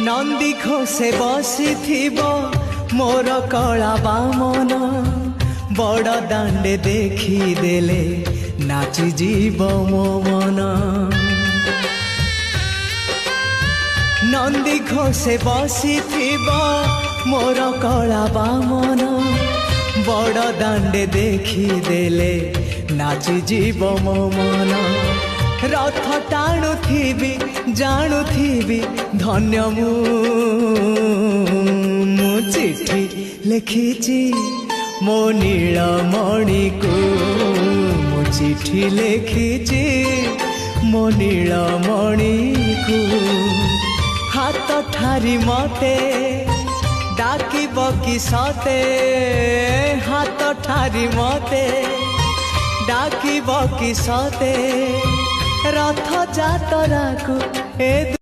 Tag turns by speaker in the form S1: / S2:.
S1: नंदी घोषे बसिथिब मोर कला बामन बड़ दांडे देखिदेले नाची जीव मो मन। नंदी घोषे बसिथिब मोर कला बामन बड़ दांडे देखिदेले नाची जीव मो मन। रथ टाणुथिबी जाणुथिबी धन्य मु चिठी लिखिची मो नीलमणि को मु चिठी लिखिची मो नीलमणि को। हाथ ठारी मते डाकिब कि सते हाथ ठारी मते डाकिब कि सते रथ जातरा को ए